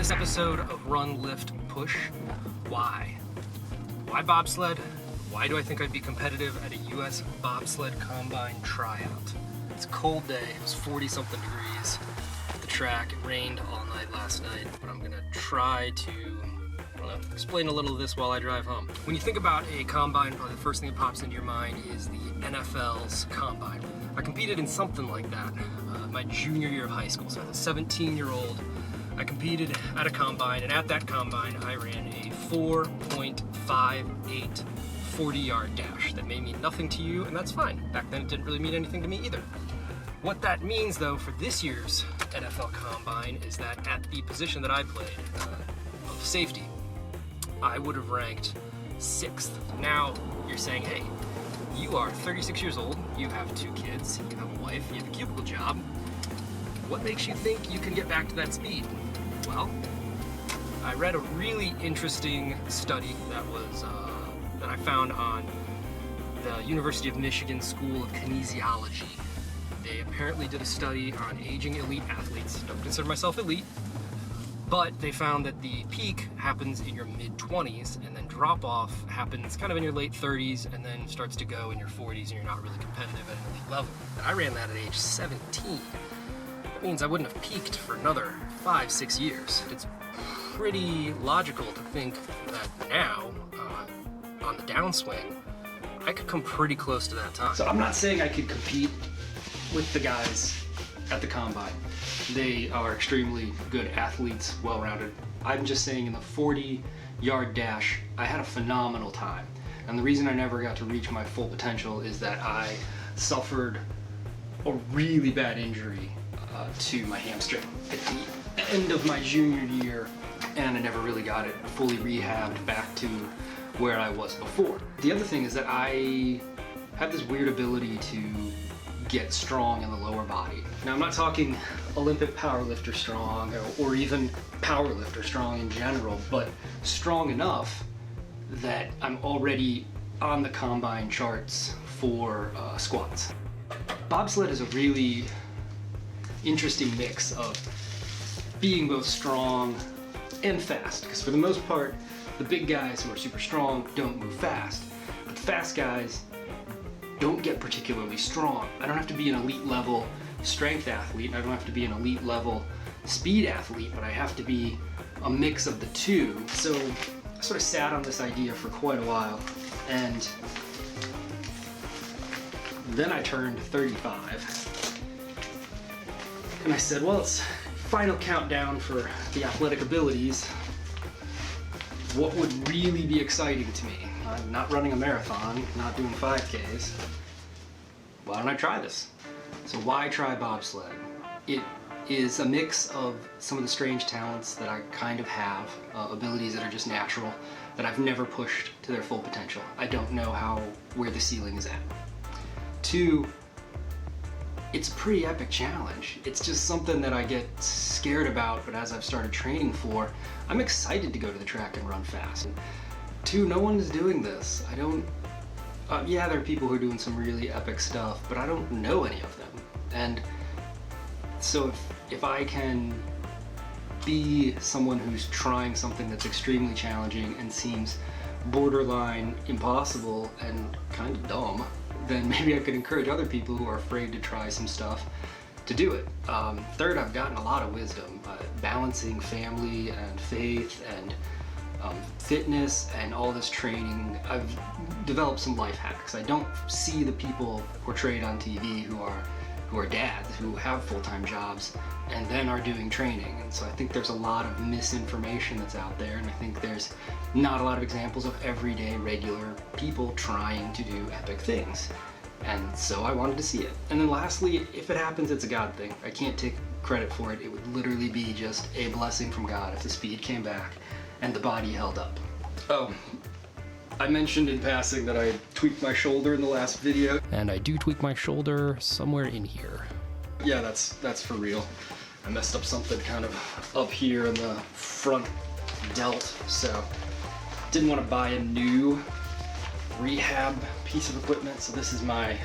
this episode of Run, Lift, Push. Why? Why bobsled? Why do I think I'd be competitive at a US Bobsled Combine tryout? It's a cold day, it was 40-something degrees at the track. It rained all night last night, but I'm gonna try to, explain a little of this while I drive home. When you think about a combine, probably the first thing that pops into your mind is the NFL's combine. I competed in something like that my junior year of high school, so as a 17-year-old. I competed at a combine, and at that combine, I ran a 4.58 40-yard dash. That may mean nothing to you, and that's fine. Back then, it didn't really mean anything to me either. What that means, though, for this year's NFL Combine is that at the position that I played, of safety, I would have ranked 6th. Now, you're saying, hey, you are 36 years old, you have 2 kids, you have a wife, you have a cubicle job. What makes you think you can get back to that speed? Well, I read a really interesting study that was that I found on the University of Michigan School of Kinesiology. They apparently did a study on aging elite athletes. Don't consider myself elite, but they found that the peak happens in your mid-20s, and then drop-off happens kind of in your late 30s, and then starts to go in your 40s, and you're not really competitive at an elite level. I ran that at age 17. That means I wouldn't have peaked for another 5-6 years. It's pretty logical to think that now, on the downswing, I could come pretty close to that time. So I'm not saying I could compete with the guys at the combine. They are extremely good athletes, well-rounded. I'm just saying in the 40-yard dash, I had a phenomenal time. And the reason I never got to reach my full potential is that I suffered a really bad injury to my hamstring at the end of my junior year, and I never really got it fully rehabbed back to where I was before. The other thing is that I have this weird ability to get strong in the lower body. Now, I'm not talking Olympic powerlifter strong or even powerlifter strong in general, but strong enough that I'm already on the combine charts for squats. Bobsled is a really interesting mix of being both strong and fast, because for the most part, the big guys who are super strong don't move fast, but the fast guys don't get particularly strong. I don't have to be an elite level strength athlete, and I don't have to be an elite level speed athlete, but I have to be a mix of the two. So I sort of sat on this idea for quite a while, and then I turned 35. And I said, well, it's final countdown for the athletic abilities. What would really be exciting to me? I'm not running a marathon, not doing 5Ks. Why don't I try this? So why try bobsled? It is a mix of some of the strange talents that I kind of have, abilities that are just natural, that I've never pushed to their full potential. I don't know where the ceiling is at. 2, it's a pretty epic challenge. It's just something that I get scared about, but as I've started training for, I'm excited to go to the track and run fast. 2, no one is doing this. I don't, yeah, there are people who are doing some really epic stuff, but I don't know any of them. And so if I can be someone who's trying something that's extremely challenging and seems borderline impossible and kind of dumb, then maybe I could encourage other people who are afraid to try some stuff to do it. 3rd, I've gotten a lot of wisdom, balancing family and faith and fitness and all this training. I've developed some life hacks. I don't see the people portrayed on TV who are dads, who have full-time jobs and then are doing training. And so I think there's a lot of misinformation that's out there, and I think there's not a lot of examples of everyday, regular people trying to do epic things. And so I wanted to see it. And then lastly, if it happens, it's a God thing. I can't take credit for it. It would literally be just a blessing from God if the speed came back and the body held up. Oh, I mentioned in passing that I tweaked my shoulder in the last video. And I do tweak my shoulder somewhere in here. Yeah, that's for real. I messed up something kind of up here in the front delt, so didn't want to buy a new rehab piece of equipment, so this is my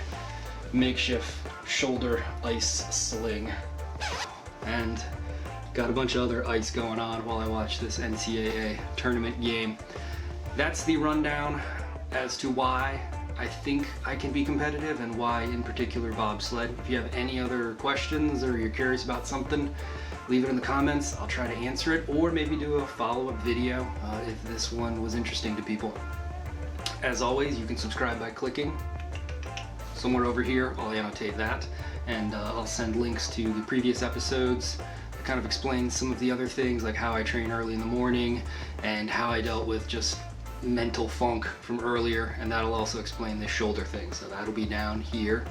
makeshift shoulder ice sling. And got a bunch of other ice going on while I watch this NCAA tournament game. That's the rundown as to why I think I can be competitive and why in particular bobsled. If you have any other questions or you're curious about something, leave it in the comments. I'll try to answer it, or maybe do a follow-up video if this one was interesting to people. As always, you can subscribe by clicking somewhere over here. I'll annotate that, and I'll send links to the previous episodes that kind of explain some of the other things, like how I train early in the morning and how I dealt with just mental funk from earlier, and that'll also explain this shoulder thing, so that'll be down here.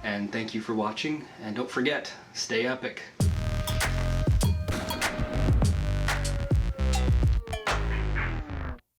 And thank you for watching, and don't forget, stay epic.